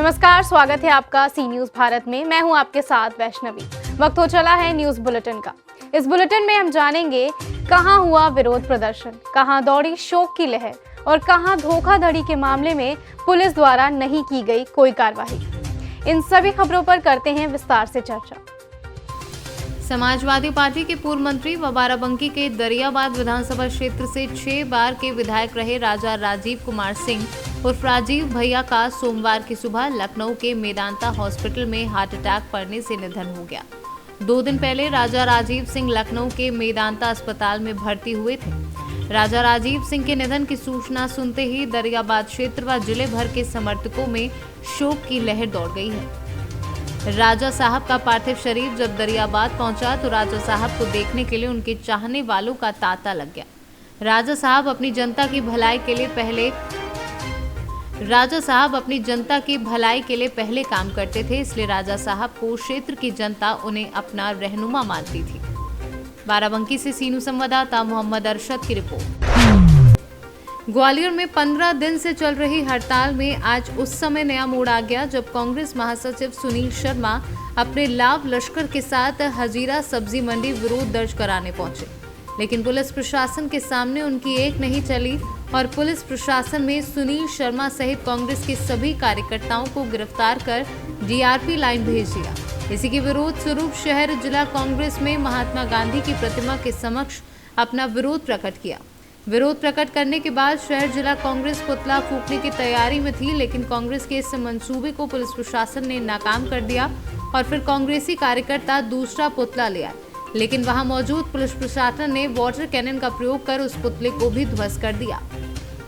नमस्कार, स्वागत है आपका सी न्यूज भारत में। मैं हूं आपके साथ वैष्णवी। वक्त हो चला है न्यूज बुलेटिन का। इस बुलेटिन में हम जानेंगे कहां हुआ विरोध प्रदर्शन, कहां दौड़ी शोक की लहर और कहां धोखाधड़ी के मामले में पुलिस द्वारा नहीं की गई कोई कार्रवाई। इन सभी खबरों पर करते हैं विस्तार से चर्चा। समाजवादी पार्टी के पूर्व मंत्री व बाराबंकी के दरियाबाद विधानसभा क्षेत्र से 6 बार के विधायक रहे राजा राजीव कुमार सिंह उर्फ राजीव भैया का सोमवार की सुबह लखनऊ के मेदांता हॉस्पिटल में हार्ट अटैक पड़ने से निधन हो गया। 2 दिन पहले राजा राजीव सिंह लखनऊ के मेदांता अस्पताल में भर्ती हुए थे। राजा राजीव सिंह के निधन की सूचना सुनते ही दरियाबाद क्षेत्र व जिले भर के समर्थकों में शोक की लहर दौड़ गई है। राजा साहब का पार्थिव शरीर जब दरियाबाद पहुंचा तो राजा साहब को देखने के लिए उनके चाहने वालों का तांता लग गया। राजा साहब अपनी जनता की भलाई के लिए पहले काम करते थे, इसलिए राजा साहब को क्षेत्र की जनता उन्हें अपना रहनुमा मानती थी। बाराबंकी से सीनू संवाददाता मोहम्मद अरशद की रिपोर्ट। ग्वालियर में 15 दिन से चल रही हड़ताल में आज उस समय नया मोड़ आ गया जब कांग्रेस महासचिव सुनील शर्मा अपने लाभ लश्कर के साथ हजीरा सब्जी मंडी विरोध दर्ज कराने पहुंचे, लेकिन पुलिस प्रशासन के सामने उनकी एक नहीं चली और पुलिस प्रशासन में सुनील शर्मा सहित कांग्रेस के सभी कार्यकर्ताओं को गिरफ्तार कर डीआरपी लाइन भेज दिया। इसी के विरोध स्वरूप शहर जिला कांग्रेस में महात्मा गांधी की प्रतिमा के समक्ष अपना विरोध प्रकट किया। विरोध प्रकट करने के बाद शहर जिला कांग्रेस पुतला फूंकने की तैयारी में थी, लेकिन कांग्रेस के इस मंसूबे को पुलिस प्रशासन ने नाकाम कर दिया और फिर कांग्रेसी कार्यकर्ता दूसरा पुतला ले आए, लेकिन वहां मौजूद पुलिस प्रशासन ने वाटर कैनन का प्रयोग कर उस पुतले को भी ध्वस्त कर दिया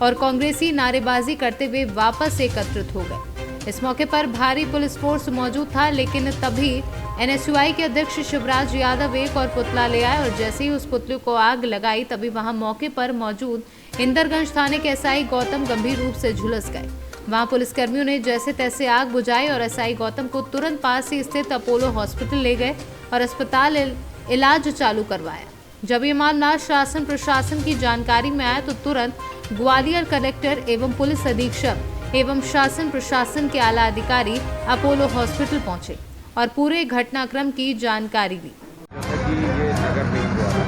और कांग्रेसी नारेबाजी करते हुए वापस एकत्रित हो गए। इस मौके पर भारी पुलिस फोर्स मौजूद था, लेकिन तभी एनएसयूआई के अध्यक्ष शिवराज यादव एक और पुतला ले आए और जैसे ही उस पुतले को आग लगाई तभी वहां मौके पर मौजूद इंदरगंज थाने के एसआई गौतम गंभीर रूप से झुलस गए। वहां पुलिसकर्मियों ने जैसे तैसे आग बुझाई और एसआई गौतम को तुरंत पास ही स्थित अपोलो हॉस्पिटल ले गए और अस्पताल इलाज चालू करवाया। जब ये मामला शासन प्रशासन की जानकारी में आया तो तुरंत ग्वालियर कलेक्टर एवं पुलिस अधीक्षक एवं शासन प्रशासन के आला अधिकारी अपोलो हॉस्पिटल पहुंचे और पूरे घटनाक्रम की जानकारी ली। ये नगर निगम द्वारा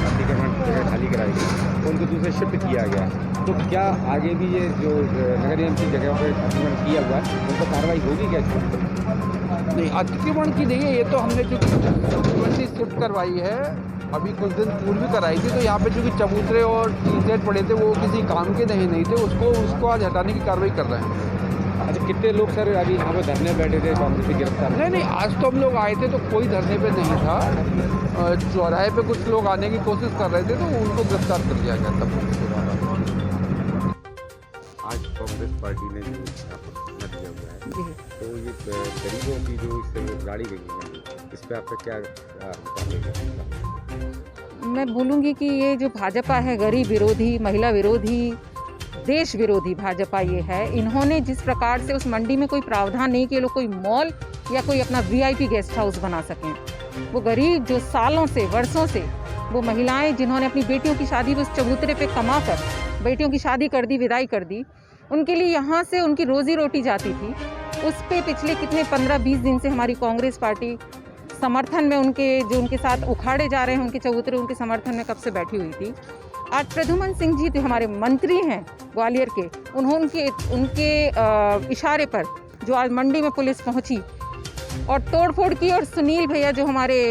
अतिक्रमण जगह खाली कराई गई तो उनको दूसरे शिफ्ट किया गया, तो क्या आगे भी ये जो नगर निगम की जगह पर अतिक्रमण किया हुआ है उन पर कार्रवाई होगी क्या? नहीं, अतिक्रमण की नहीं है, ये तो हमने जो शिफ्ट करवाई है अभी कुछ दिन पूर्व भी कराई थी। तो यहाँ पे जो चबूतरे और टीसेट पड़े थे वो किसी काम के नहीं थे, उसको आज हटाने की कार्रवाई कर रहे हैं। अच्छा, कितने लोग सर अभी यहाँ पर धरने बैठे थे कांग्रेस से गिरफ्तार? नहीं, आज तो हम लोग आए थे तो कोई धरने पे नहीं था। चौराहे पे कुछ लोग आने की कोशिश कर रहे थे तो उनको गिरफ्तार कर लिया गया था। आज कांग्रेस पार्टी ने जो मत लिया हुआ है तो ये गरीबों की जो इससे गाड़ी गई है इस पर आपका क्या मैं बोलूँगी कि ये जो भाजपा है गरीब विरोधी, महिला विरोधी, देश विरोधी भाजपा ये है। इन्होंने जिस प्रकार से उस मंडी में कोई प्रावधान नहीं किया लोग कोई मॉल या कोई अपना वीआईपी गेस्ट हाउस बना सकें। वो गरीब जो सालों से वर्षों से वो महिलाएं जिन्होंने अपनी बेटियों की शादी उस चबूतरे पे कमा कर बेटियों की शादी कर दी, विदाई कर दी, उनके लिए यहाँ से उनकी रोजी रोटी जाती थी। उस पे पिछले कितने 15-20 दिन से हमारी कांग्रेस पार्टी समर्थन में उनके साथ उखाड़े जा रहे हैं उनके चबूतरे, उनके समर्थन में कब से बैठी हुई थी। आज प्रद्युमन सिंह जी जो हमारे मंत्री हैं ग्वालियर के, उनके इशारे पर जो आज मंडी में पुलिस पहुंची और तोड़फोड़ की, और सुनील भैया जो हमारे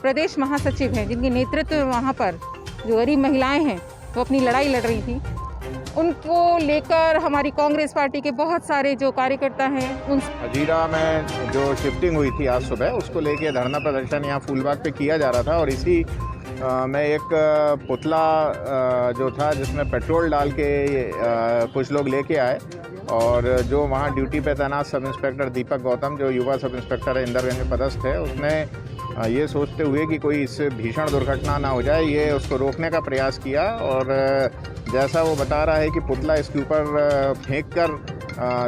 प्रदेश महासचिव हैं जिनके नेतृत्व में वहाँ पर जो गरीब महिलाएं हैं वो अपनी लड़ाई लड़ रही थी, उनको लेकर हमारी कांग्रेस पार्टी के बहुत सारे जो कार्यकर्ता हैं उन हजीरा में जो शिफ्टिंग हुई थी आज सुबह उसको लेके धरना प्रदर्शन यहाँ फूलबाग पे किया जा रहा था और इसी में एक पुतला जो था जिसमें पेट्रोल डाल के कुछ लोग लेके आए और जो वहाँ ड्यूटी पे तैनात सब इंस्पेक्टर दीपक गौतम जो युवा सब इंस्पेक्टर है इंदरगंज में पदस्थ है, उसने ये सोचते हुए कि कोई इससे भीषण दुर्घटना ना हो जाए ये उसको रोकने का प्रयास किया और जैसा वो बता रहा है कि पुतला इसके ऊपर फेंक कर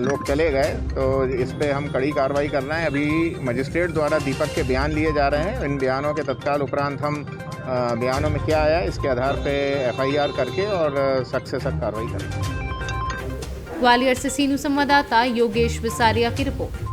लोग चले गए। तो इस पे हम कड़ी कार्रवाई कर रहे हैं। अभी मजिस्ट्रेट द्वारा दीपक के बयान लिए जा रहे हैं। इन बयानों के तत्काल उपरांत हम बयानों में क्या आया इसके आधार पे एफआईआर करके और सख्त से सख्त कार्रवाई करेंगे। ग्वालियर से सीनू संवाददाता योगेश विसारिया की रिपोर्ट।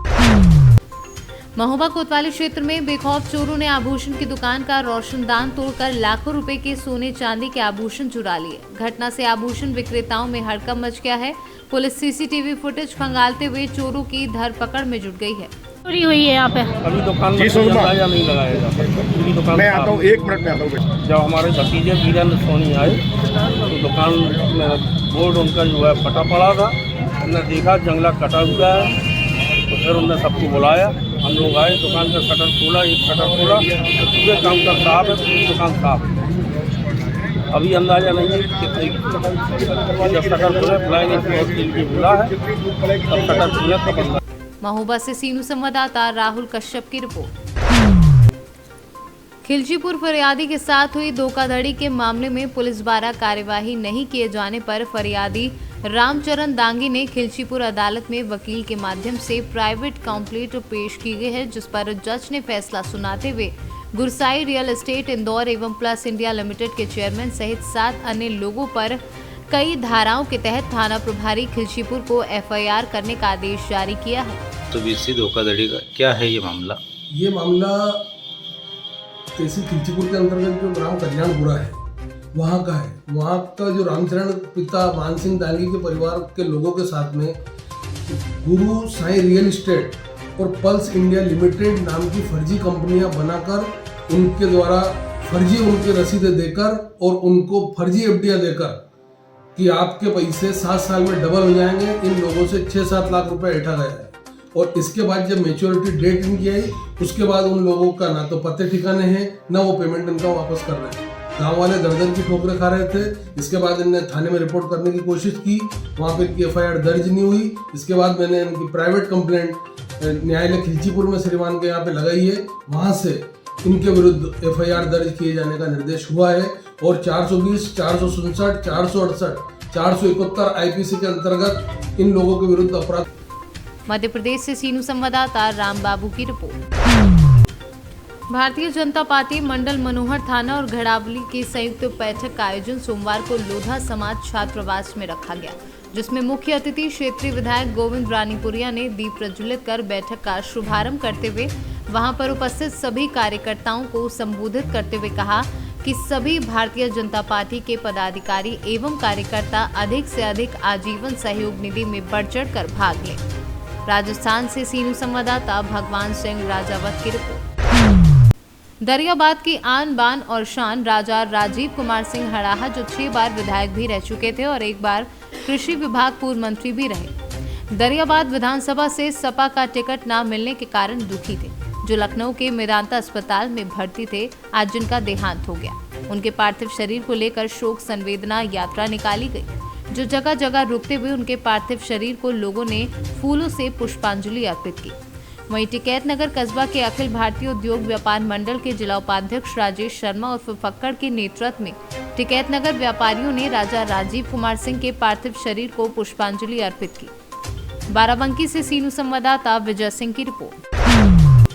महोबा कोतवाली क्षेत्र में बेखौफ चोरों ने आभूषण की दुकान का रोशनदान तोड़कर लाखों रुपए के सोने चांदी के आभूषण चुरा लिए। घटना से आभूषण विक्रेताओं में हड़कंप मच गया है। पुलिस सीसीटीवी फुटेज खंगालते हुए चोरों की धरपकड़ में जुट गई है। चोरी हुई है यहाँ पे। अभी दुकान में अंदाजा नहीं लगाया जा सकता क्योंकि दुकान मैं आता हूँ, 1 मिनट में आता हूँ। जब हमारे भतीजे वीरेंद्र सोनी आए तो दुकान में बोर्ड उनका जो है फटा पड़ा था। हमने देखा जंगला कटा हुआ है तो फिर उन्होंने सबको बुलाया। हम लोग आए, दुकान का शटर खोला, एक शटर खोला तो पूरे काउंटर साफ है, पूरी दुकान साफ है। अभी अंदाजा नहीं है कितने जब शटर खुले फ्लाइंग और की बुला है तब शटर खुले तो बंद। महोबा से सीनू संवाददाता राहुल कश्यप की रिपोर्ट। खिलचीपुर फरियादी के साथ हुई धोखाधड़ी के मामले में पुलिस द्वारा कार्यवाही नहीं किए जाने पर फरियादी रामचरण दांगी ने खिलचीपुर अदालत में वकील के माध्यम से प्राइवेट कंप्लेंट पेश की गई है, जिस पर जज ने फैसला सुनाते हुए गुरसाई रियल एस्टेट इंदौर एवं प्लस इंडिया लिमिटेड के चेयरमैन सहित 7 अन्य लोगों पर कई धाराओं के तहत थाना प्रभारी खिलचीपुर को एफआईआर करने का आदेश जारी किया है। तो बीसी धोखाधड़ी का क्या है ये मामला? ये मामला तहसील खिलचीपुर के अंतर्गत जो ग्राम कल्याणपुरा है वहाँ का है। वहाँ का जो रामचरण पिता मान सिंह दांगी के परिवार के लोगों के साथ में गुरु साई रियल एस्टेट और पल्स इंडिया लिमिटेड नाम की फर्जी कंपनियां बनाकर उनके द्वारा फर्जी उनके रसीदें देकर और उनको फर्जी एफडीआर देकर कि आपके पैसे 7 साल में डबल हो जाएंगे, इन लोगों से 6-7 लाख रुपए ऐंठा गया है। और इसके बाद जब मैच्योरिटी डेट इनकी आई उसके बाद उन लोगों का ना तो पते ठिकाने हैं ना वो पेमेंट इनका वापस कर रहे हैं। गाँव वाले दर की ठोकरें खा रहे थे। इसके बाद इनने थाने में रिपोर्ट करने की कोशिश की, वहाँ पे इनकी एफआईआर दर्ज नहीं हुई। इसके बाद मैंने इनकी प्राइवेट कंप्लेंट न्यायालय खिलचीपुर में श्रीमान के यहाँ पे लगाई है, वहाँ से इनके विरुद्ध एफआईआर दर्ज किए जाने का निर्देश हुआ है और 420, 467, 468, 471 आईपीसी के अंतर्गत इन लोगों के विरुद्ध अपराध। मध्य प्रदेश से सीनू संवाददाता राम बाबू की रिपोर्ट। भारतीय जनता पार्टी मंडल मनोहर थाना और घड़ावली की संयुक्त बैठक का आयोजन सोमवार को लोधा समाज छात्रावास में रखा गया, जिसमें मुख्य अतिथि क्षेत्रीय विधायक गोविंद रानीपुरिया ने दीप प्रज्वलित कर बैठक का शुभारंभ करते हुए वहां पर उपस्थित सभी कार्यकर्ताओं को संबोधित करते हुए कहा कि सभी भारतीय जनता पार्टी के पदाधिकारी एवं कार्यकर्ता अधिक से अधिक आजीवन सहयोग निधि में बढ़ चढ़ कर भाग लें। राजस्थान से सीनू संवाददाता भगवान सिंह राजावत की रिपोर्ट। दरियाबाद की आन बान और शान राजा राजीव कुमार सिंह हड़ाहा, जो 6 बार विधायक भी रह चुके थे और 1 बार कृषि विभाग पूर्व मंत्री भी रहे, दरियाबाद विधानसभा से सपा का टिकट न मिलने के कारण दुखी थे। जो लखनऊ के मेदांता अस्पताल में भर्ती थे, आज जिनका देहांत हो गया, उनके पार्थिव शरीर को लेकर शोक संवेदना यात्रा निकाली गई, जो जगह जगह रुकते हुए उनके पार्थिव शरीर को लोगों ने फूलों से पुष्पांजलि अर्पित की। वहीं टिकैत नगर कस्बा के अखिल भारतीय उद्योग व्यापार मंडल के जिला उपाध्यक्ष राजेश शर्मा और फक्कड़ के नेतृत्व में टिकैत नगर व्यापारियों ने राजा राजीव कुमार सिंह के पार्थिव शरीर को पुष्पांजलि अर्पित की। बाराबंकी से सीनू संवाददाता विजय सिंह की रिपोर्ट।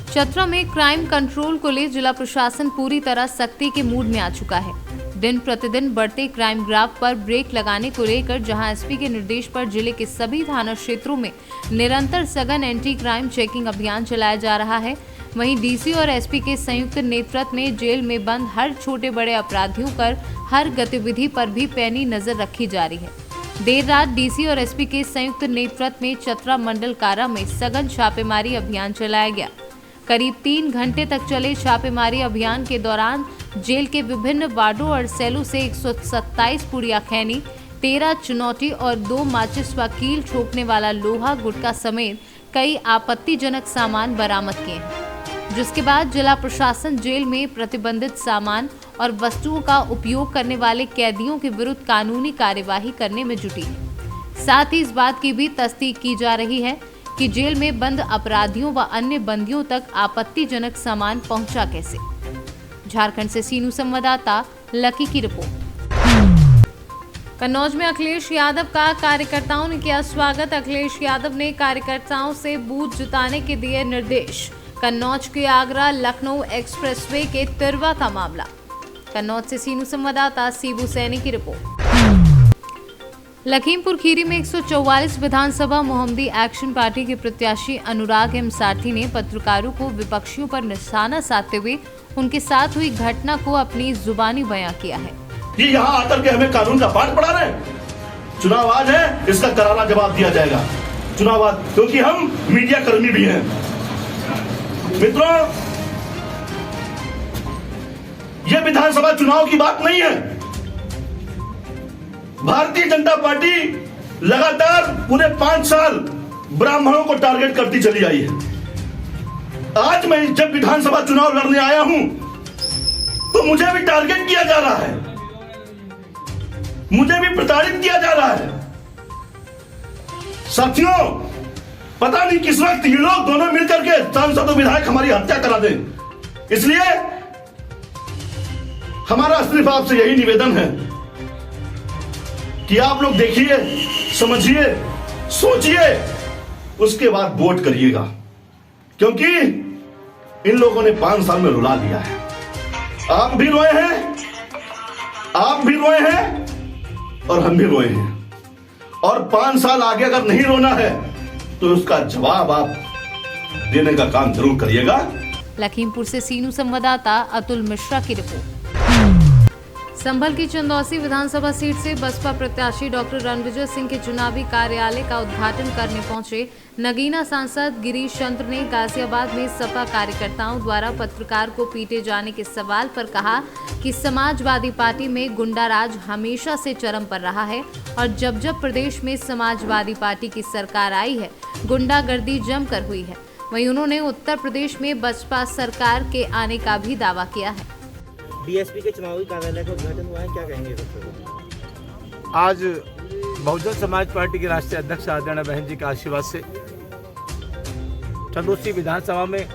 चतरा में क्राइम कंट्रोल को ले जिला प्रशासन पूरी तरह सख्ती के मूड में आ चुका है। दिन प्रतिदिन बढ़ते क्राइम ग्राफ पर ब्रेक लगाने को लेकर जहां एसपी के निर्देश पर जिले के सभी थाना क्षेत्रों में निरंतर सघन एंटी क्राइम चेकिंग अभियान चलाया जा रहा है, वहीं डीसी और एसपी के संयुक्त नेतृत्व में जेल में बंद हर छोटे बड़े अपराधियों पर हर गतिविधि पर भी पैनी नजर रखी जा रही है। देर रात डीसी और एसपी के संयुक्त नेतृत्व में चतरा मंडल कारा में सघन छापेमारी अभियान चलाया गया। करीब 3 घंटे तक चले छापेमारी अभियान के दौरान जेल के विभिन्न वार्डों और सेलों से 127 पुड़िया खैनी, 13 चुनौती और 2 माचिस व कील ठोकने वाला लोहा गुटखा समेत कई आपत्तिजनक सामान बरामद किए हैं, जिसके बाद जिला प्रशासन जेल में प्रतिबंधित सामान और वस्तुओं का उपयोग करने वाले कैदियों के विरुद्ध कानूनी कार्यवाही करने में जुटी है। साथ ही इस बात की भी तस्दीक की जा रही है कि जेल में बंद अपराधियों व अन्य बंदियों तक आपत्तिजनक सामान पहुंचा कैसे। झारखंड से सीनू संवाददाता लकी की रिपोर्ट। कन्नौज में अखिलेश यादव का कार्यकर्ताओं ने किया स्वागत। अखिलेश यादव ने कार्यकर्ताओं से बूथ जुटाने के दिए निर्देश। कन्नौज के आगरा लखनऊ एक्सप्रेसवे के तिरवा का मामला। कन्नौज से सीनू संवाददाता सीबू सैनी की रिपोर्ट। लखीमपुर खीरी में 144 विधानसभा मोहम्मदी एक्शन पार्टी के प्रत्याशी अनुराग एम सारथी ने पत्रकारों को विपक्षियों पर निशाना साधते हुए उनके साथ हुई घटना को अपनी जुबानी बयां किया है। ये यहाँ आकर के हमें कानून का पाठ पढ़ा रहे हैं। चुनाव आज है, इसका करारा जवाब दिया जाएगा। चुनाव आज, क्योंकि हम मीडिया कर्मी भी हैं। मित्रों, ये विधानसभा चुनाव की बात नहीं है। भारतीय जनता पार्टी लगातार पूरे 5 साल ब्राह्मणों को टारगेट करती चली आई है। आज मैं जब विधानसभा चुनाव लड़ने आया हूं तो मुझे भी टारगेट किया जा रहा है, मुझे भी प्रताड़ित किया जा रहा है। साथियों, पता नहीं किस वक्त ये लोग दोनों मिलकर के सांसद और विधायक हमारी हत्या करा दें। इसलिए हमारा सिर्फ आपसे यही निवेदन है कि आप लोग देखिए, समझिए, सोचिए, उसके बाद वोट करिएगा, क्योंकि इन लोगों ने 5 साल में रुला दिया है। आप भी रोए हैं, आप भी रोए हैं और हम भी रोए हैं। और 5 साल आगे अगर नहीं रोना है तो उसका जवाब आप देने का काम जरूर करिएगा। लखीमपुर से सीनू संवाददाता अतुल मिश्रा की रिपोर्ट। संभल की चंदौसी विधानसभा सीट से बसपा प्रत्याशी डॉक्टर रणविजय सिंह के चुनावी कार्यालय का उद्घाटन करने पहुंचे नगीना सांसद गिरीश चंद्र ने गाजियाबाद में सपा कार्यकर्ताओं द्वारा पत्रकार को पीटे जाने के सवाल पर कहा कि समाजवादी पार्टी में गुंडाराज हमेशा से चरम पर रहा है और जब जब प्रदेश में समाजवादी पार्टी की सरकार आई है, गुंडागर्दी जमकर हुई है। वहीं उन्होंने उत्तर प्रदेश में बसपा सरकार के आने का भी दावा किया है। बीएसपी के चुनावी कार्यालय का उद्घाटन हुआ है, क्या कहेंगे? आज बहुजन समाज पार्टी के राष्ट्रीय अध्यक्ष आदरणीय बहन जी के आशीर्वाद से चंदौसी विधानसभा में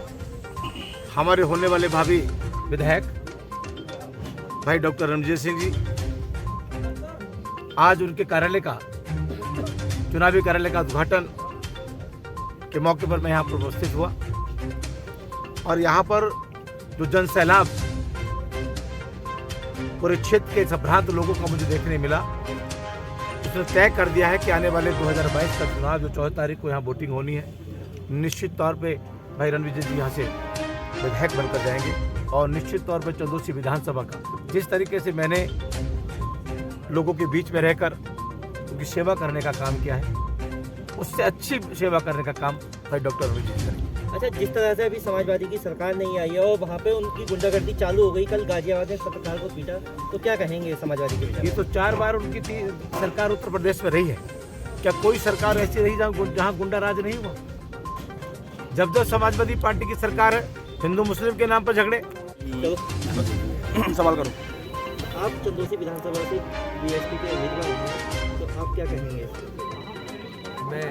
हमारे होने वाले भावी विधायक भाई डॉक्टर रणविजय सिंह जी, आज उनके कार्यालय का, चुनावी कार्यालय का उद्घाटन के मौके पर मैं यहाँ पर उपस्थित हुआ और यहाँ पर जो जन सैलाब पूरे क्षेत्र के संभ्रांत लोगों का मुझे देखने मिला, उसने तय कर दिया है कि आने वाले 2022 का चुनाव जो 14 तारीख को यहाँ वोटिंग होनी है, निश्चित तौर पे भाई रणविजय जी यहाँ से विधायक बनकर जाएंगे। और निश्चित तौर पे चंदौसी विधानसभा का जिस तरीके से मैंने लोगों के बीच में रहकर उनकी सेवा करने का काम किया है, उससे अच्छी सेवा करने का काम भाई डॉक्टर रणविजय जी करेंगे। अच्छा, जिस तरह से अभी समाजवादी की सरकार नहीं आई है और वहाँ पे उनकी गुंडागर्दी चालू हो गई, कल गाजियाबाद में पत्रकार को पीटा, तो क्या कहेंगे समाजवादी के विचार? ये तो 4 बार उनकी सरकार उत्तर प्रदेश में रही है। क्या कोई सरकार ऐसी रही जहाँ गुंडा राज नहीं हुआ? जब जब समाजवादी पार्टी की सरकार है, हिंदू मुस्लिम के नाम पर झगड़े। सवाल करो। आप चंदौसी विधानसभा से बीएसपी के उम्मीदवार हैं, तो आप क्या कहेंगे? मैं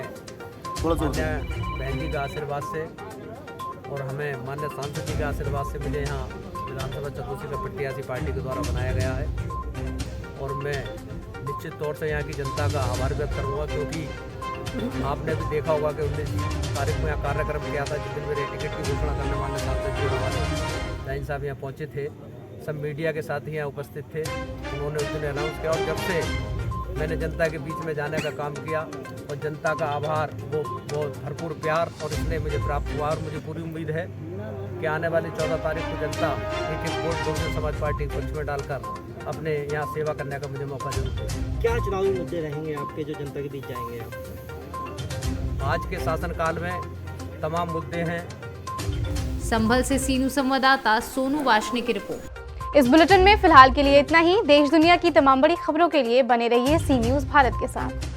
बहन जी के आशीर्वाद से और हमें मान्य सांसद जी के आशीर्वाद से मुझे यहाँ विधानसभा चंदौसी का प्रत्याशी पार्टी के द्वारा बनाया गया है और मैं निश्चित तौर से यहाँ की जनता का आभार व्यक्त करूँगा, क्योंकि आपने भी देखा होगा कि 19 तारीख को यहाँ कार्यक्रम किया था, जिस दिन मेरे टिकट की घोषणा करने वाले सांसद जी हमारे जैन साहब यहाँ पहुँचे थे, सब मीडिया के साथ ही यहाँ उपस्थित थे। उन्होंने उस दिन अनाउंस किया और जब से मैंने जनता के बीच में जाने का काम किया और जनता का आभार, वो भरपूर प्यार और इसलिए मुझे प्राप्त हुआ और मुझे पूरी उम्मीद है कि आने वाली 14 तारीख को जनता एक वोट बहुजन समाज पार्टी के पक्ष में डालकर अपने यहाँ सेवा करने का मुझे मौका जरूर देगा। क्या चुनावी मुद्दे रहेंगे आपके जो जनता के बीच जाएंगे? आज के शासनकाल में तमाम मुद्दे हैं। संभल से सीनू संवाददाता सोनू वाशनी की रिपोर्ट। इस बुलेटिन में फिलहाल के लिए इतना ही। देश दुनिया की तमाम बड़ी खबरों के लिए बने रहिए सी न्यूज़ भारत के साथ।